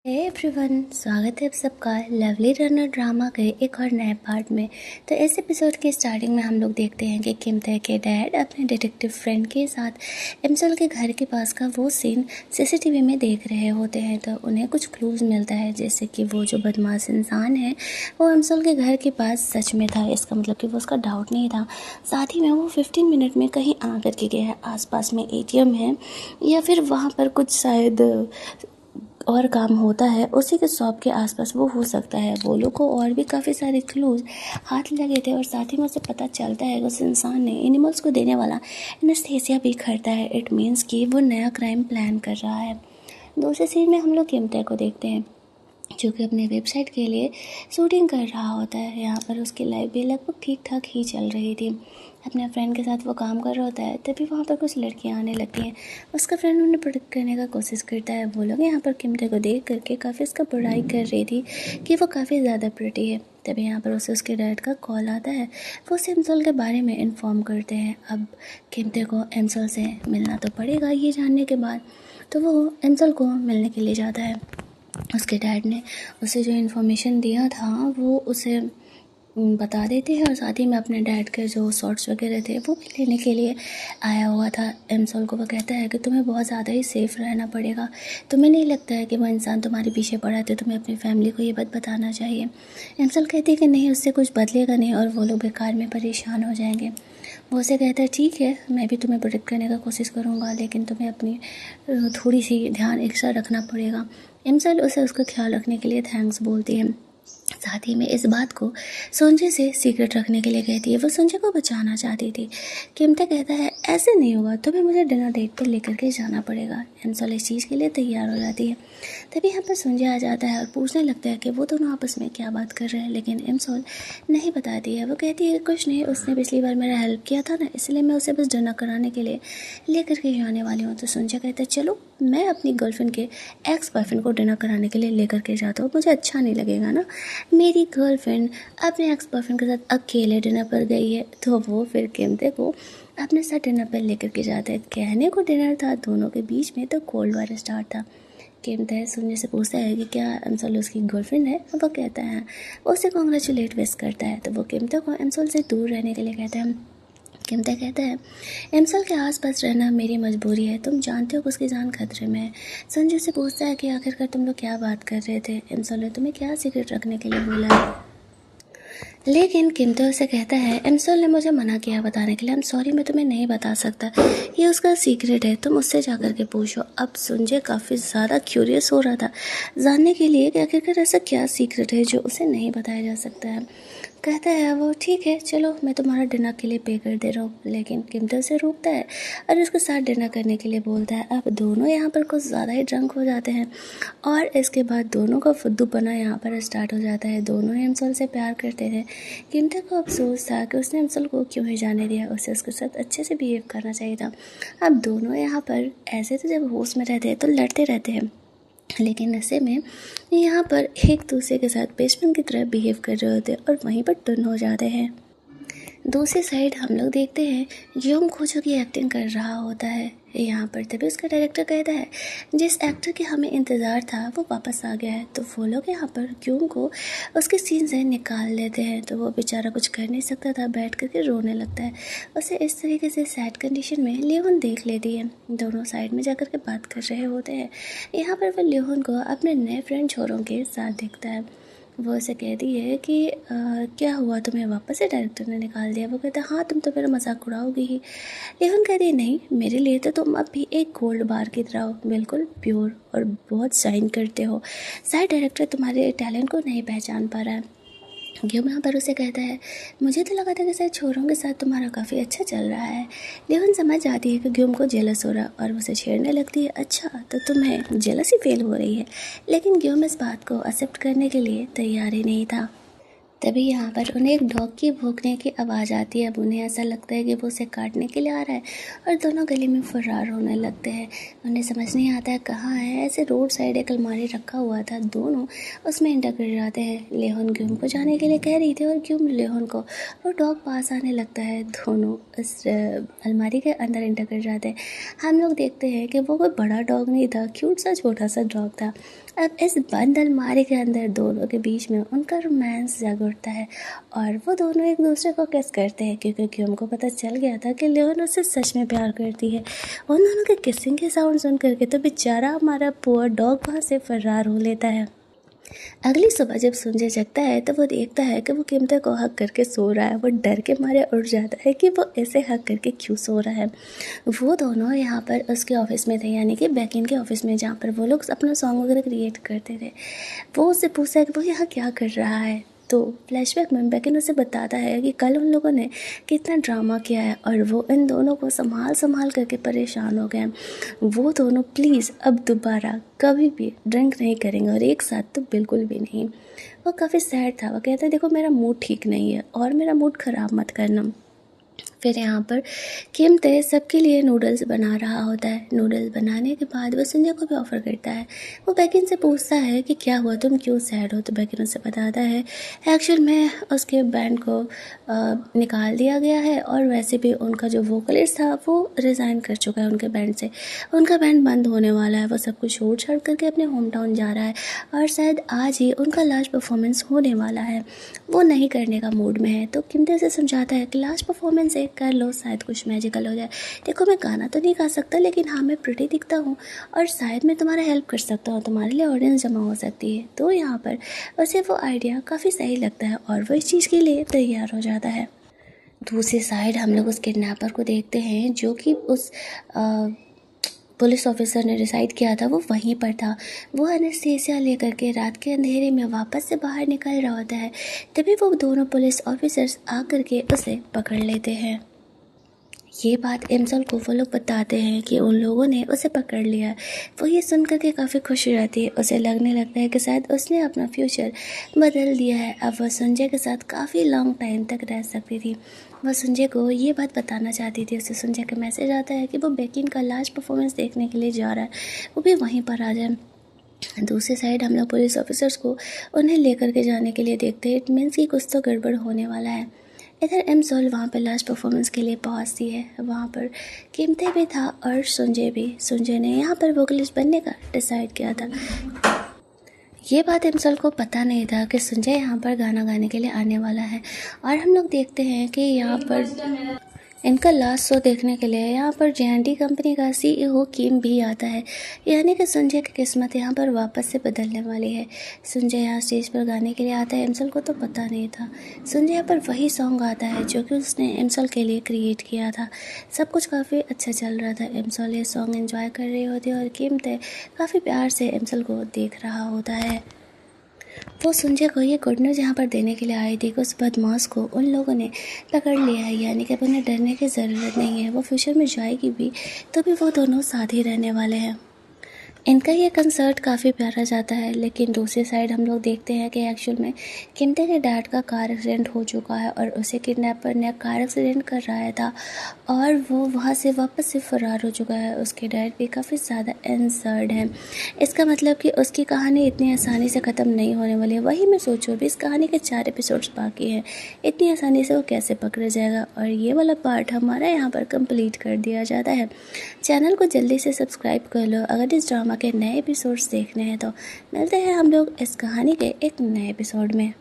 Hey everyone, स्वागत है आप सबका लवली रनर ड्रामा के एक और नए पार्ट में। तो इस एपिसोड के स्टार्टिंग में हम लोग देखते हैं कि किम ताe के डैड अपने डिटेक्टिव फ्रेंड के साथ एमसोल के घर के पास का वो सीन सीसीटीवी में देख रहे होते हैं। तो उन्हें कुछ क्लूज मिलता है, जैसे कि वो जो बदमाश इंसान है वो एमसोल के घर के पास सच में था। इसका मतलब कि वो उसका डाउट नहीं था। साथ ही में वो 15 मिनट में कहीं आ करके गया है, आसपास में एटीएम है या फिर वहाँ पर कुछ शायद और काम होता है, उसी के शॉप के आसपास वो हो सकता है। वो लोग को और भी काफ़ी सारे क्लूज हाथ लगे थे और साथ ही में उसे पता चलता है कि उस इंसान ने एनिमल्स को देने वाला एनेस्थीसिया भी खरीदा है। इट मीन्स कि वो नया क्राइम प्लान कर रहा है। दूसरे सीन में हम लोग किम ताe को देखते हैं जो कि अपने वेबसाइट के लिए शूटिंग कर रहा होता है। यहाँ पर उसकी लाइफ भी लगभग ठीक ठाक ही चल रही थी। अपने फ्रेंड के साथ वो काम कर रहा होता है, तभी वहाँ पर कुछ लड़कियाँ आने लगती हैं। उसका फ्रेंड उन्हें प्रोटेक्ट करने का कोशिश करता है। वो लोग यहाँ पर किम ताe को देख करके काफ़ी उसका बुराई कर रही थी कि वो काफ़ी ज़्यादा प्रिटी है। तभी यहाँ पर उसे उसके डैड का कॉल आता है। वो उसे एमसोल के बारे में इन्फॉर्म करते हैं। अब किम ताe को एमसोल से मिलना तो पड़ेगा ये जानने के बाद, तो वो एमसोल को मिलने के लिए जाता है। उसके डैड ने उसे जो इन्फॉर्मेशन दिया था वो उसे बता देते हैं और साथ ही में अपने डैड के जो शॉर्ट्स वगैरह थे वो भी लेने के लिए आया हुआ था। एमसोल को वो कहता है कि तुम्हें बहुत ज़्यादा ही सेफ़ रहना पड़ेगा। तुम्हें नहीं लगता है कि वो इंसान तुम्हारे पीछे पड़ा है, तो तुम्हें अपनी फैमिली को ये बात बताना चाहिए। एमसोल कहती है कि नहीं, उससे कुछ बदलेगा नहीं और वो लोग बेकार में परेशान हो जाएंगे। वो उसे कहता है ठीक है, मैं भी तुम्हें प्रोटेक्ट करने का कोशिश करूँगा, लेकिन तुम्हें अपनी थोड़ी सी ध्यान एक्स्ट्रा रखना पड़ेगा। एमसोल उसे उसका ख्याल रखने के लिए थैंक्स बोलती है। साथ ही में इस बात को संजय से सीक्रेट रखने के लिए कहती है। वो संजय को बचाना चाहती थी। किम ताe कहता है ऐसे नहीं होगा, तुम्हें मुझे डिनर डेट पर लेकर के जाना पड़ेगा। एमसोल इस चीज़ के लिए तैयार हो जाती है। तभी यहाँ पर संजय आ जाता है और पूछने लगता है कि वो दोनों आपस में क्या बात कर रहे हैं, लेकिन एमसोल नहीं बताती है। वो कहती है कुछ नहीं, उसने पिछली बार मेरा हेल्प किया था ना, इसलिए मैं उसे बस डिनर कराने के लिए लेकर के जाने वाली हूँ। तो संजय कहता है चलो, मैं अपनी गर्लफ्रेंड के एक्स बॉयफ्रेंड को डिनर कराने के लिए लेकर के जाता हूँ, मुझे अच्छा नहीं लगेगा ना मेरी गर्लफ्रेंड अपने एक्स बॉयफ्रेंड के साथ अकेले डिनर पर गई है। तो वो फिर किम ताe को अपने साथ डिनर पर लेकर के जाता है। कहने को डिनर था, दोनों के बीच में तो कोल्ड वार स्टार्ट था। किम ताe संजय से पूछता है कि क्या एमसोल उसकी गर्लफ्रेंड है। वो कहता है, वो उसे कॉन्ग्रेचुलेट विश करता है। तो वो किम ताe को एमसोल से दूर रहने के लिए कहता है। किम ताe कहता है एमसोल के आसपास रहना मेरी मजबूरी है, तुम जानते हो कि उसकी जान खतरे में है। संजय से पूछता है कि आखिरकार तुम लोग क्या बात कर रहे थे, एमसोल ने तुम्हें क्या सीक्रेट रखने के लिए बोला है। लेकिन किम ताe उसे कहता है एमसोल ने मुझे मना किया बताने के लिए। सॉरी, मैं तुम्हें नहीं बता सकता, ये उसका सीक्रेट है, तुम उससे जाकर के पूछो। अब संजय काफ़ी ज़्यादा क्यूरियस हो रहा था जानने के लिए कि आखिरकार ऐसा क्या सीक्रेट है जो उसे नहीं बताया जा सकता है। कहता है वो ठीक है, चलो मैं तुम्हारा डिनर के लिए पे कर दे रहा हूँ। लेकिन किम ताe उसे रोकता है और उसके साथ डिनर करने के लिए बोलता है। अब दोनों यहाँ पर कुछ ज़्यादा ही ड्रंक हो जाते हैं और इसके बाद दोनों का फुद्दूपना यहाँ पर स्टार्ट हो जाता है। दोनों ही एमसोल से प्यार करते थे। किम ताe को अफसोस था कि उसने एमसोल को क्यों ही जाने दिया, उसे उसके साथ अच्छे से बिहेव करना चाहिए था। अब दोनों यहाँ पर ऐसे तो जब होश में रहते हैं तो लड़ते रहते हैं, लेकिन ऐसे में यहाँ पर एक दूसरे के साथ बेस्टफ्रेंड की तरह बिहेव कर रहे होते हैं और वहीं पर टर्न हो जाते हैं। दूसरी साइड हम लोग देखते हैं यूम खोजो की एक्टिंग कर रहा होता है यहाँ पर। तभी उसका डायरेक्टर कहता है जिस एक्टर के हमें इंतज़ार था वो वापस आ गया है। तो वो लोग यहाँ पर यूम को उसके सीन से निकाल देते हैं। तो वो बेचारा कुछ कर नहीं सकता था, बैठ करके रोने लगता है। उसे इस तरीके से सैड कंडीशन में लियोन देख लेती है। दोनों साइड में जाकर के बात कर रहे होते हैं। यहाँ पर वो लियोन को अपने नए फ्रेंड छोरों के साथ देखता है। वो उसे कहती है कि क्या हुआ, तुम्हें वापस से डायरेक्टर ने निकाल दिया। वो कहता है हाँ, तुम तो मेरा मजाक उड़ाओगे ही। लेकिन कहती है नहीं, मेरे लिए तो तुम अब भी एक गोल्ड बार की तरह हो, बिल्कुल प्योर और बहुत शाइन करते हो। शायद डायरेक्टर तुम्हारे टैलेंट को नहीं पहचान पा रहा है। ग्यूम यहाँ पर उसे कहता है मुझे तो लगा था कि शायद छोरों के साथ तुम्हारा काफ़ी अच्छा चल रहा है। लेकिन समझ जाती है कि ग्यूम को जेलस हो रहा और उसे छेड़ने लगती है। अच्छा, तो तुम्हें जेलसी फील हो रही है। लेकिन ग्यूम इस बात को एक्सेप्ट करने के लिए तैयार ही नहीं था। तभी यहाँ पर उन्हें एक डॉग की भौंकने की आवाज़ आती है। अब उन्हें ऐसा लगता है कि वो उसे काटने के लिए आ रहा है और दोनों गली में फरार होने लगते हैं। उन्हें समझ नहीं आता है कहाँ है। ऐसे रोड साइड एक अलमारी रखा हुआ था, दोनों उसमें एंटर कर जाते हैं। लेहोन ग्यूम को जाने के लिए कह रही थी और ग्यूम लेहोन को, और डॉग पास आने लगता है। दोनों उस अलमारी के अंदर एंटर कर जाते हैं। हम लोग देखते हैं कि वो कोई बड़ा डॉग नहीं था, क्यूट सा छोटा सा डॉग था। अब इस बंद अलमारी के अंदर दोनों के बीच में उनका रोमांस जाग उठता है और वो दोनों एक दूसरे को किस करते हैं, क्योंकि ग्यूम को पता चल गया था कि लेओन उससे सच में प्यार करती है। उन दोनों के किसिंग के साउंड सुन करके तो बेचारा हमारा पुअर डॉग वहाँ से फरार हो लेता है। अगली सुबह जब सुंजय जगता है तो वो देखता है कि वो कीमते को हक करके सो रहा है। वो डर के मारे उठ जाता है कि वो ऐसे हक करके क्यों सो रहा है। वो दोनों यहाँ पर उसके ऑफिस में थे, यानी कि बैकिन के ऑफिस में, जहाँ पर वो लोग अपना सॉन्ग वगैरह क्रिएट करते थे। वो उससे पूछता है कि वो यहाँ क्या कर रहा है। तो फ्लैशबैक में बैकिन उसे बताता है कि कल उन लोगों ने कितना ड्रामा किया है और वो इन दोनों को संभाल करके परेशान हो गए। वो दोनों प्लीज़ अब दोबारा कभी भी ड्रिंक नहीं करेंगे, और एक साथ तो बिल्कुल भी नहीं। वो काफ़ी सैड था। वो कहता है देखो मेरा मूड ठीक नहीं है और मेरा मूड ख़राब मत करना। फिर यहाँ पर कीमते सबके लिए नूडल्स बना रहा होता है। नूडल्स बनाने के बाद वो संजय को भी ऑफ़र करता है। वो बैकिन से पूछता है कि क्या हुआ, तुम क्यों सैड हो। तो बैकिन उससे बताता है एक्चुअल में उसके बैंड को निकाल दिया गया है, और वैसे भी उनका जो वोकलिस्ट था वो रिज़ाइन कर चुका है उनके बैंड से। उनका बैंड बंद होने वाला है। वो सब कुछ छोड़ छाड़ करके अपने होम टाउन जा रहा है और शायद आज ही उनका लास्ट परफॉर्मेंस होने वाला है। वो नहीं करने का मूड में है। तो कीमते से समझाता है कि लास्ट परफॉर्मेंस एक कर लो, शायद कुछ मैजिकल हो जाए। देखो मैं गाना तो नहीं गा सकता, लेकिन हाँ मैं प्रिटी दिखता हूँ और शायद मैं तुम्हारा हेल्प कर सकता हूँ, तुम्हारे लिए ऑडियंस जमा हो सकती है। तो यहाँ पर उसे वो आइडिया काफ़ी सही लगता है और वो इस चीज़ के लिए तैयार हो जाता है। दूसरी साइड हम लोग उस किडनैपर को देखते हैं जो कि उस पुलिस ऑफिसर ने डिसाइड किया था वो वहीं पर था। वो एनेस्थीसिया लेकर के रात के अंधेरे में वापस से बाहर निकल रहा होता है। तभी वो दोनों पुलिस ऑफिसर्स आकर के उसे पकड़ लेते हैं। ये बात एम्सल को वो लोग बताते हैं कि उन लोगों ने उसे पकड़ लिया। वो ये सुन करके काफ़ी खुश रहती है। उसे लगने लगता है कि शायद उसने अपना फ्यूचर बदल दिया है। अब वह संजय के साथ काफ़ी लॉन्ग टाइम तक रह सकती थी। वह संजय को ये बात बताना चाहती थी। उसे संजय का मैसेज आता है कि वो बैकिन का लास्ट परफॉर्मेंस देखने के लिए जा रहा है, वो भी वहीं पर आ जाए। दूसरी साइड हम लोग पुलिस ऑफिसर्स को उन्हें लेकर के जाने के लिए देखते हैं। इट मीन्स कि कुछ तो गड़बड़ होने वाला है। इधर एम्सोल वहाँ पर लास्ट परफॉर्मेंस के लिए पहुँचती है। वहाँ पर कीमते भी था और संजय भी। संजय ने यहाँ पर वोकलिस्ट बनने का डिसाइड किया था। ये बात एम्सल को पता नहीं था कि संजय यहाँ पर गाना गाने के लिए आने वाला है। और हम लोग देखते हैं कि यहाँ पर इनका लास्ट शो देखने के लिए यहाँ पर जे&डी कंपनी का CEO किम भी आता है। यानी कि संजय की किस्मत यहाँ पर वापस से बदलने वाली है। संजय यहाँ स्टेज पर गाने के लिए आता है। एम्सल को तो पता नहीं था। संजय यहाँ पर वही सॉन्ग आता है जो कि उसने एम्सल के लिए क्रिएट किया था। सब कुछ काफ़ी अच्छा चल रहा था। एम्सल ये सॉन्ग एंजॉय कर रही होती है और किम काफ़ी प्यार से एम्सल को देख रहा होता है। वो संजय को ये गुड न्यूज़ यहाँ पर देने के लिए आई थी कि उस बदमाश को उन लोगों ने पकड़ लिया है, यानी कि अब उन्हें डरने की ज़रूरत नहीं है। वो फ्यूचर में जाएगी भी तो भी वो दोनों साथ ही रहने वाले हैं। इनका ये कंसर्ट काफ़ी प्यारा जाता है। लेकिन दूसरी साइड हम लोग देखते हैं कि एक्चुअल में किमते के डैड का कार एक्सीडेंट हो चुका है और उसे किडनैपर ने कार एक्सीडेंट कराया था और वो वहाँ से वापस से फरार हो चुका है। उसके डैड भी काफ़ी ज़्यादा इंजर्ड हैं। इसका मतलब कि उसकी कहानी इतनी आसानी से ख़त्म नहीं होने वाली है। वही मैं सोचूँ अभी इस कहानी के 4 एपिसोड्स बाकी हैं, इतनी आसानी से वो कैसे पकड़ा जाएगा। और ये वाला पार्ट हमारा यहाँ पर कंप्लीट कर दिया जाता है। चैनल को जल्दी से सब्सक्राइब कर लो अगर इस ड्रामा के नए एपिसोड्स देखने हैं। तो मिलते हैं हम लोग इस कहानी के एक नए एपिसोड में।